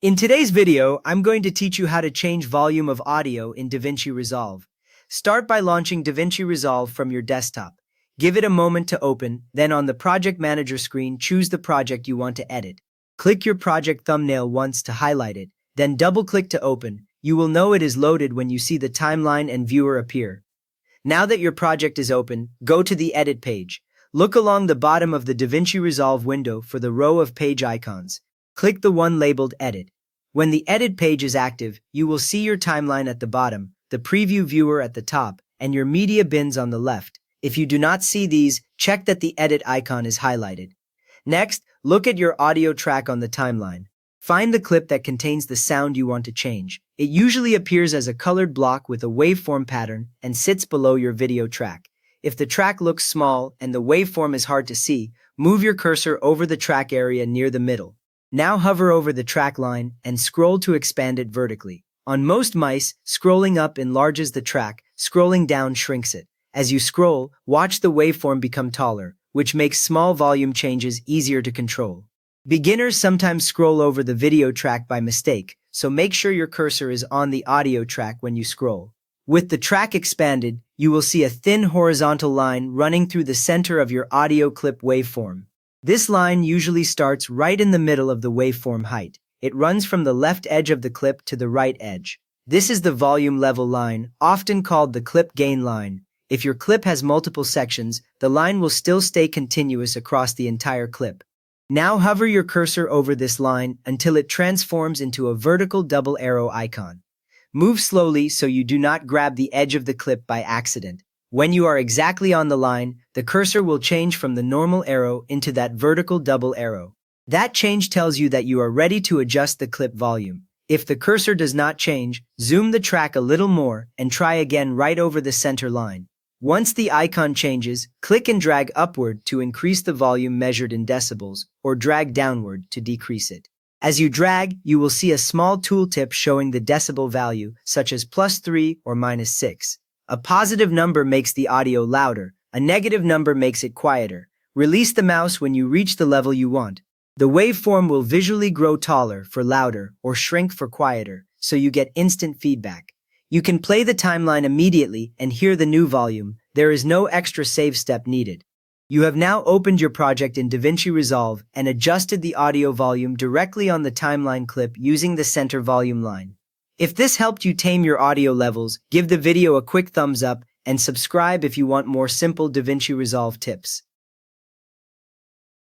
In today's video, I'm going to teach you how to change volume of audio in DaVinci Resolve. Start by launching DaVinci Resolve from your desktop. Give it a moment to open, then on the Project Manager screen, choose the project you want to edit. Click your project thumbnail once to highlight it, then double-click to open. You will know it is loaded when you see the timeline and viewer appear. Now that your project is open, go to the Edit page. Look along the bottom of the DaVinci Resolve window for the row of page icons. Click the one labeled Edit. When the Edit page is active, you will see your timeline at the bottom, the preview viewer at the top, and your media bins on the left. If you do not see these, check that the Edit icon is highlighted. Next, look at your audio track on the timeline. Find the clip that contains the sound you want to change. It usually appears as a colored block with a waveform pattern and sits below your video track. If the track looks small and the waveform is hard to see, move your cursor over the track area near the middle. Now hover over the track line and scroll to expand it vertically. On most mice, scrolling up enlarges the track, scrolling down shrinks it. As you scroll, watch the waveform become taller, which makes small volume changes easier to control. Beginners sometimes scroll over the video track by mistake, so make sure your cursor is on the audio track when you scroll. With the track expanded, you will see a thin horizontal line running through the center of your audio clip waveform. This line usually starts right in the middle of the waveform height. It runs from the left edge of the clip to the right edge. This is the volume level line, often called the clip gain line. If your clip has multiple sections, the line will still stay continuous across the entire clip. Now hover your cursor over this line until it transforms into a vertical double arrow icon. Move slowly so you do not grab the edge of the clip by accident. When you are exactly on the line, the cursor will change from the normal arrow into that vertical double arrow. That change tells you that you are ready to adjust the clip volume. If the cursor does not change, zoom the track a little more and try again right over the center line. Once the icon changes, click and drag upward to increase the volume measured in decibels, or drag downward to decrease it. As you drag, you will see a small tooltip showing the decibel value, such as +3 or -6. A positive number makes the audio louder, a negative number makes it quieter. Release the mouse when you reach the level you want. The waveform will visually grow taller for louder or shrink for quieter, so you get instant feedback. You can play the timeline immediately and hear the new volume. There is no extra save step needed. You have now opened your project in DaVinci Resolve and adjusted the audio volume directly on the timeline clip using the center volume line. If this helped you tame your audio levels, give the video a quick thumbs up and subscribe if you want more simple DaVinci Resolve tips.